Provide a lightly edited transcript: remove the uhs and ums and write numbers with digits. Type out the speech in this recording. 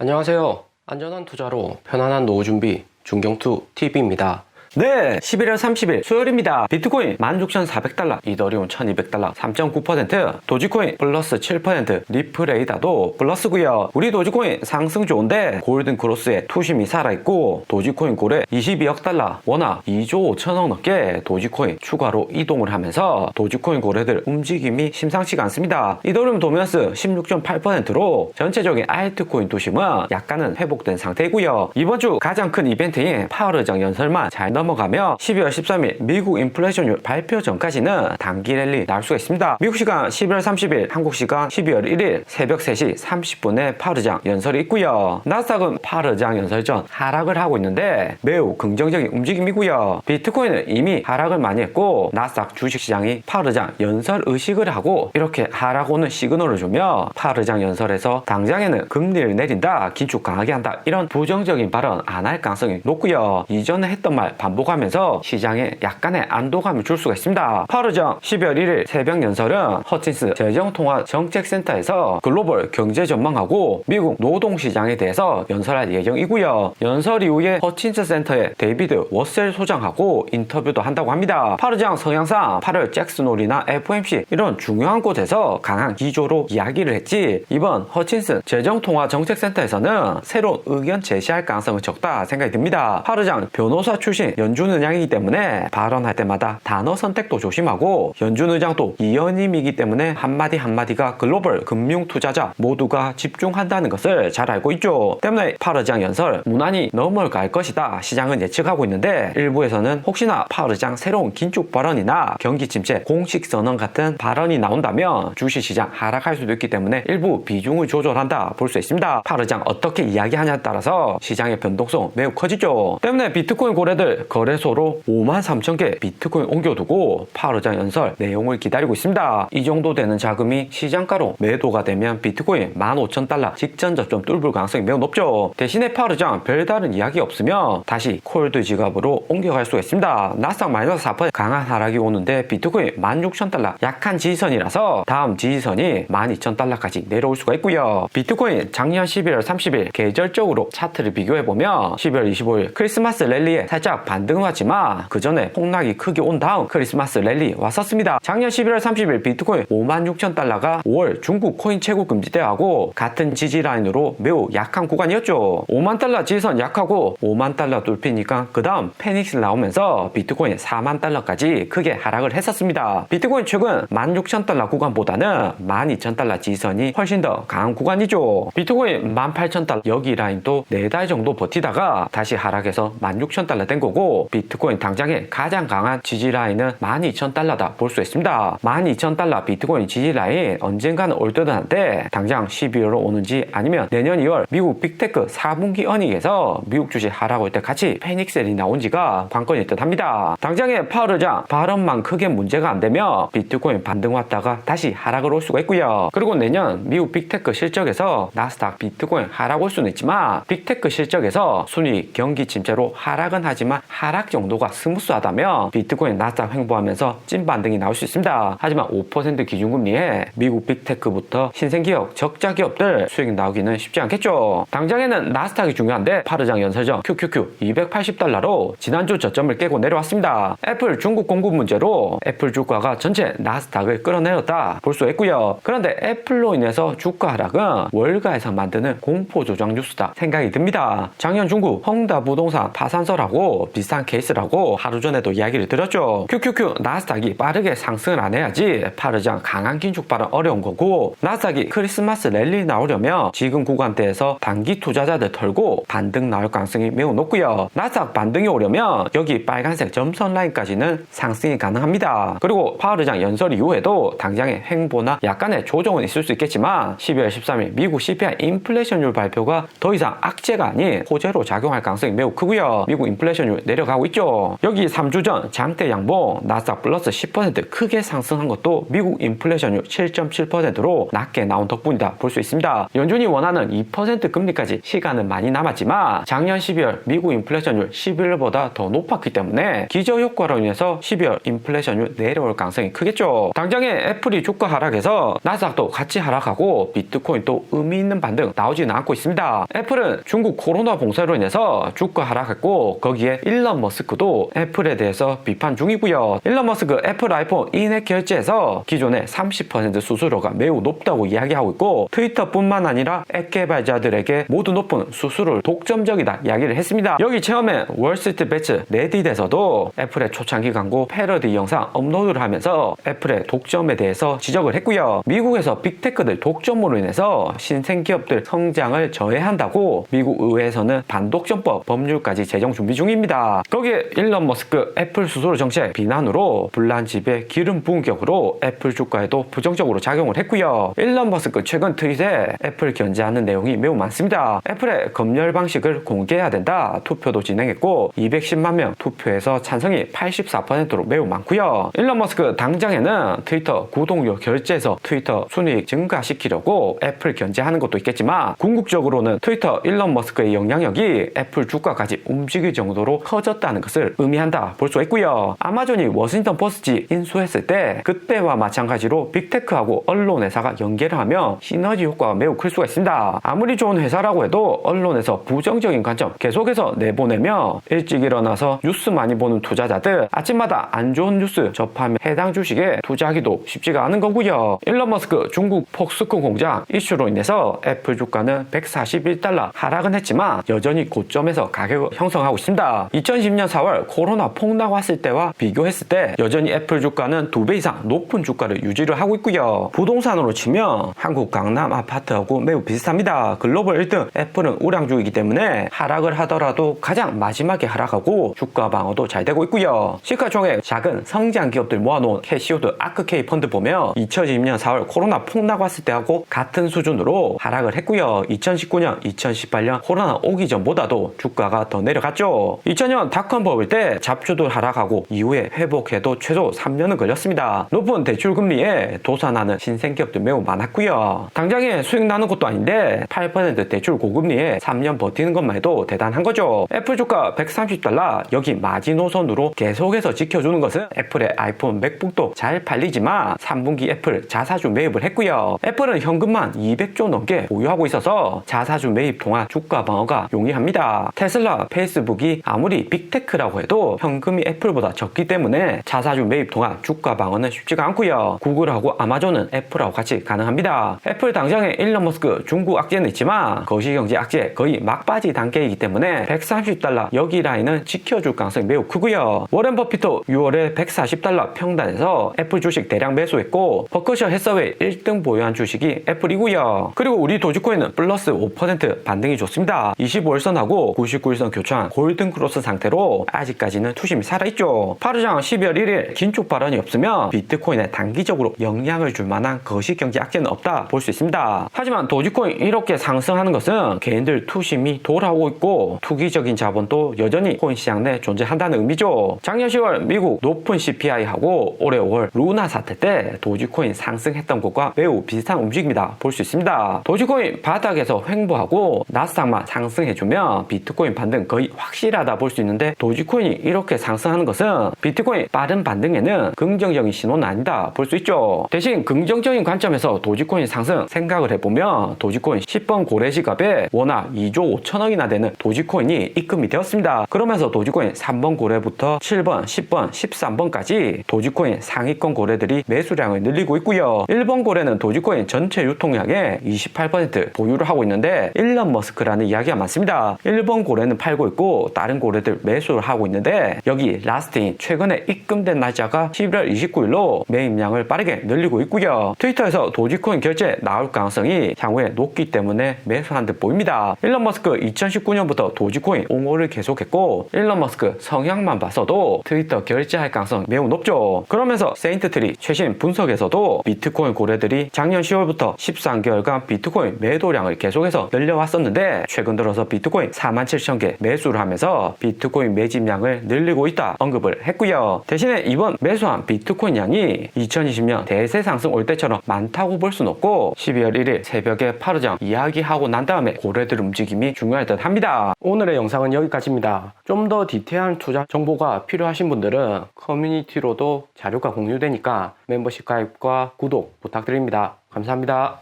안녕하세요. 안전한 투자로 편안한 노후 준비 중경투 TV입니다. 네, 11월 30일 수요일입니다. 비트코인 16,400달러, 이더리움 1,200달러 3.9%, 도지코인 플러스 7%, 리플레이다도 플러스고요. 우리 도지코인 상승 좋은데 골든 크로스에 투심이 살아있고 도지코인 고래 22억 달러, 워낙 2조 5천억 넘게 도지코인 추가로 이동을 하면서 도지코인 고래들 움직임이 심상치가 않습니다. 이더리움 도미너스 16.8%로 전체적인 알트코인 투심은 약간은 회복된 상태이고요. 이번 주 가장 큰 이벤트인 파월의장 연설만 잘 넘어가며 12월 13일 미국 인플레이션율 발표 전까지는 단기 랠리 나올 수가 있습니다. 미국 시간 11월 30일, 한국 시간 12월 1일 새벽 3시 30분에 파월의장 연설이 있고요. 나스닥은 파월의장 연설 전 하락을 하고 있는데 매우 긍정적인 움직임이고요. 비트코인은 이미 하락을 많이 했고 나스닥 주식시장이 파월의장 연설 의식을 하고 이렇게 하락 오는 시그널을 주며 파월의장 연설에서 당장에는 금리를 내린다, 긴축 강하게 한다 이런 부정적인 발언 안 할 가능성이 높고요. 이전에 했던 말 반복하면서 시장에 약간의 안도감을 줄 수가 있습니다. 파월의장 12월 1일 새벽 연설은 허친스 재정통화정책센터에서 글로벌 경제 전망하고 미국 노동시장에 대해서 연설할 예정이고요. 연설 이후에 허친스 센터의 데이비드 워셀 소장하고 인터뷰도 한다고 합니다. 파월의장 성향상 8월 잭슨홀이나 FOMC 이런 중요한 곳에서 강한 기조로 이야기를 했지 이번 허친스 재정통화정책센터에서는 새로운 의견 제시할 가능성은 적다 생각이 듭니다. 파월의장 변호사 출신 연준 의장이기 때문에 발언할 때마다 단어 선택도 조심하고 연준 의장도 이연임이기 때문에 한마디 한마디가 글로벌 금융 투자자 모두가 집중한다는 것을 잘 알고 있죠. 때문에 파월의장 연설 무난히 넘어갈 것이다 시장은 예측하고 있는데 일부에서는 혹시나 파월의장 새로운 긴축 발언이나 경기 침체 공식 선언 같은 발언이 나온다면 주식시장 하락할 수도 있기 때문에 일부 비중을 조절한다 볼 수 있습니다. 파월의장 어떻게 이야기하냐에 따라서 시장의 변동성 매우 커지죠. 때문에 비트코인 고래들 거래소로 53,000개 비트코인 옮겨두고 파월의장 연설 내용을 기다리고 있습니다. 이 정도 되는 자금이 시장가로 매도가 되면 비트코인 15,000달러 직전 저점 뚫을 가능성이 매우 높죠. 대신에 파월의장 별다른 이야기 없으면 다시 콜드 지갑으로 옮겨갈 수가 있습니다. 나스닥 마이너스 4% 강한 하락이 오는데 비트코인 16,000달러 약한 지지선이라서 다음 지지선이 12,000달러까지 내려올 수가 있고요. 비트코인 작년 11월 30일 계절적으로 차트를 비교해보면 12월 25일 크리스마스 랠리에 살짝 반등을 왔지만 그 전에 폭락이 크게 온 다음 크리스마스 랠리 왔었습니다. 작년 11월 30일 비트코인 56,000달러가 5월 중국 코인 채굴 금지 때하고 같은 지지 라인으로 매우 약한 구간이었죠. 5만 달러 지지선 약하고 5만 달러 뚫히니까 그 다음 페닉스 나오면서 비트코인 4만 달러까지 크게 하락을 했었습니다. 비트코인 최근 16,000달러 구간보다는 12,000달러 지지선이 훨씬 더 강한 구간이죠. 비트코인 18,000달러 여기 라인도 4달 정도 버티다가 다시 하락해서 16,000달러 된 거고 비트코인 당장의 가장 강한 지지 라인은 12,000달러다 볼 수 있습니다. 12,000달러 비트코인 지지 라인 언젠가는 올 듯 한데 당장 12월로 오는지 아니면 내년 2월 미국 빅테크 4분기 어닝에서 미국 주식 하락 올 때 같이 패닉셀이 나온지가 관건일 듯 합니다. 당장의 파월의장 발언만 크게 문제가 안 되면 비트코인 반등 왔다가 다시 하락을 올 수가 있고요. 그리고 내년 미국 빅테크 실적에서 나스닥 비트코인 하락 올 수는 있지만 빅테크 실적에서 순이익 경기 침체로 하락은 하지만 하락 정도가 스무스하다면 비트코인 나스닥 횡보하면서 찐 반등이 나올 수 있습니다. 하지만 5% 기준금리에 미국 빅테크부터 신생기업, 적자기업들 수익 나오기는 쉽지 않겠죠. 당장에는 나스닥이 중요한데 파월의장 연설 전 QQQ 280달러로 지난주 저점을 깨고 내려왔습니다. 애플 중국 공급 문제로 애플 주가가 전체 나스닥을 끌어내렸다 볼 수 있고요. 그런데 애플로 인해서 주가 하락은 월가에서 만드는 공포조장 뉴스다 생각이 듭니다. 작년 중국 헝다 부동산 파산설하고 비슷한 케이스라고 하루 전에도 이야기를 드렸죠. QQQ 나스닥이 빠르게 상승을 안 해야지 파월의장 강한 긴축 발언 어려운 거고 나스닥이 크리스마스 랠리 나오려면 지금 구간대에서 단기 투자자들 털고 반등 나올 가능성이 매우 높고요. 나스닥 반등이 오려면 여기 빨간색 점선 라인까지는 상승이 가능합니다. 그리고 파월의장 연설 이후에도 당장의 횡보나 약간의 조정은 있을 수 있겠지만 12월 13일 미국 CPI 인플레이션율 발표가 더 이상 악재가 아닌 호재로 작용할 가능성이 매우 크고요. 미국 인플레이션율 내려가고 있죠. 여기 3주 전 장대 양봉 나스닥 플러스 10% 크게 상승한 것도 미국 인플레이션율 7.7%로 낮게 나온 덕분이다 볼 수 있습니다. 연준이 원하는 2% 금리까지 시간은 많이 남았지만 작년 12월 미국 인플레이션율 11월보다 더 높았기 때문에 기저효과로 인해서 12월 인플레이션율 내려올 가능성이 크겠죠. 당장에 애플이 주가 하락해서 나스닥도 같이 하락하고 비트코인도 의미 있는 반등 나오지는 않고 있습니다. 애플은 중국 코로나 봉쇄로 인해서 주가 하락했고 거기에 일론 머스크도 애플에 대해서 비판 중이고요. 일론 머스크 애플 아이폰 인앱 결제에서 기존의 30% 수수료가 매우 높다고 이야기하고 있고 트위터뿐만 아니라 앱 개발자들에게 모두 높은 수수료를 독점적이다 이야기를 했습니다. 여기 처음에 월스트리트 배츠 레딧에서도 애플의 초창기 광고 패러디 영상 업로드를 하면서 애플의 독점에 대해서 지적을 했고요. 미국에서 빅테크들 독점으로 인해서 신생기업들 성장을 저해한다고 미국 의회에서는 반독점법 법률까지 제정 준비 중입니다. 거기에 일론 머스크 애플 수수료 정책 비난으로 불난 집에 기름 부은 격으로 애플 주가에도 부정적으로 작용을 했고요. 일론 머스크 최근 트윗에 애플 견제하는 내용이 매우 많습니다. 애플의 검열 방식을 공개해야 된다 투표도 진행했고 210만 명 투표해서 찬성이 84%로 매우 많고요. 일론 머스크 당장에는 트위터 구독료 결제해서 트위터 순이익 증가시키려고 애플 견제하는 것도 있겠지만 궁극적으로는 트위터 일론 머스크의 영향력이 애플 주가까지 움직일 정도로 커졌다는 것을 의미한다 볼 수 있고요. 아마존이 워싱턴 포스트 인수했을 때 그때와 마찬가지로 빅테크하고 언론 회사가 연계를 하면 시너지 효과가 매우 클 수가 있습니다. 아무리 좋은 회사라고 해도 언론에서 부정적인 관점 계속해서 내보내며 일찍 일어나서 뉴스 많이 보는 투자자들 아침마다 안 좋은 뉴스 접하면 해당 주식에 투자하기도 쉽지가 않은 거고요. 일론 머스크 중국 폭스콘 공장 이슈로 인해서 애플 주가는 141달러 하락은 했지만 여전히 고점에서 가격을 형성하고 있습니다. 2010년 4월 코로나 폭락 왔을 때와 비교했을 때 여전히 애플 주가는 2배 이상 높은 주가를 유지를 하고 있고요. 부동산으로 치면 한국 강남 아파트하고 매우 비슷합니다. 글로벌 1등 애플은 우량주이기 때문에 하락을 하더라도 가장 마지막에 하락하고 주가 방어도 잘 되고 있고요. 시가총액 작은 성장 기업들 모아놓은 캐시오드 아크케이 펀드 보면 2020년 4월 코로나 폭락 왔을 때하고 같은 수준으로 하락을 했고요. 2019년, 2018년 코로나 오기 전보다도 주가가 더 내려갔죠. 2000년 닷컴 버블 때 잡주도 하락하고 이후에 회복해도 최소 3년은 걸렸습니다. 높은 대출 금리에 도산하는 신생기업들 매우 많았고요. 당장에 수익 나는 것도 아닌데 8% 대출 고금리에 3년 버티는 것만 해도 대단한 거죠. 애플 주가 130달러 여기 마지노선으로 계속해서 지켜주는 것은 애플의 아이폰, 맥북도 잘 팔리지만 3분기 애플 자사주 매입을 했고요. 애플은 현금만 200조 넘게 보유하고 있어서 자사주 매입 동안 주가 방어가 용이합니다. 테슬라, 페이스북이 아무리 빅테크라고 해도 현금이 애플보다 적기 때문에 자사주 매입 동안 주가 방어는 쉽지가 않고요. 구글하고 아마존은 애플하고 같이 가능합니다. 애플 당장에 일론 머스크 중국 악재는 있지만 거시경제 악재 거의 막바지 단계이기 때문에 130달러 여기 라인은 지켜줄 가능성이 매우 크고요. 워렌 버핏도 6월에 140달러 평단에서 애플 주식 대량 매수했고 버크셔 해서웨이 1등 보유한 주식이 애플이고요. 그리고 우리 도지코인은 플러스 5% 반등이 좋습니다. 25일선하고 99일선 교차한 골든 크로스 상태로 아직까지는 투심이 살아있죠. 파르장 12월 1일 긴축 발언이 없으면 비트코인에 단기적으로 영향을 줄 만한 거시경제 악재는 없다 볼 수 있습니다. 하지만 도지코인 이렇게 상승하는 것은 개인들 투심이 돌아오고 있고 투기적인 자본도 여전히 코인 시장 내 존재한다는 의미죠. 작년 10월 미국 높은 CPI하고 올해 5월 루나 사태 때 도지코인 상승했던 것과 매우 비슷한 움직임이다 볼 수 있습니다. 도지코인 바닥에서 횡보하고 나스닥만 상승해주면 비트코인 반등 거의 확실하다 볼 수 있는데 도지코인이 이렇게 상승하는 것은 비트코인 빠른 반등에는 긍정적인 신호는 아니다 볼 수 있죠. 대신 긍정적인 관점에서 도지코인 상승 생각을 해보면 도지코인 10번 고래 지갑에 워낙 2조 5천억이나 되는 도지코인이 입금이 되었습니다. 그러면서 도지코인 3번 고래부터 7번, 10번, 13번까지 도지코인 상위권 고래들이 매수량을 늘리고 있고요. 1번 고래는 도지코인 전체 유통량의 28% 보유를 하고 있는데 일론 머스크라는 이야기가 많습니다. 1번 고래는 팔고 있고 다른 고래들 매수를 하고 있는데 여기 라스트인 최근에 입금된 날짜가 11월 29일로 매입량을 빠르게 늘리고 있고요. 트위터에서 도지코인 결제 나올 가능성이 향후에 높기 때문에 매수한 듯 보입니다. 일론 머스크 2019년부터 도지코인 옹호를 계속했고 일론 머스크 성향만 봐서도 트위터 결제할 가능성 매우 높죠. 그러면서 세인트트리 최신 분석에서도 비트코인 고래들이 작년 10월부터 13개월간 비트코인 매도량을 계속해서 늘려왔었는데 최근 들어서 비트코인 47,000개 매수를 하면서 비트코인 매집량을 늘리고 있다 언급을 했고요. 대신에 이번 매수한 비트코인 양이 2020년 대세 상승 올 때처럼 많다고 볼 순 없고 12월 1일 새벽에 파르장 이야기하고 난 다음에 고래들 움직임이 중요할 듯 합니다. 오늘의 영상은 여기까지입니다. 좀 더 디테일한 투자 정보가 필요하신 분들은 커뮤니티로도 자료가 공유되니까 멤버십 가입과 구독 부탁드립니다. 감사합니다.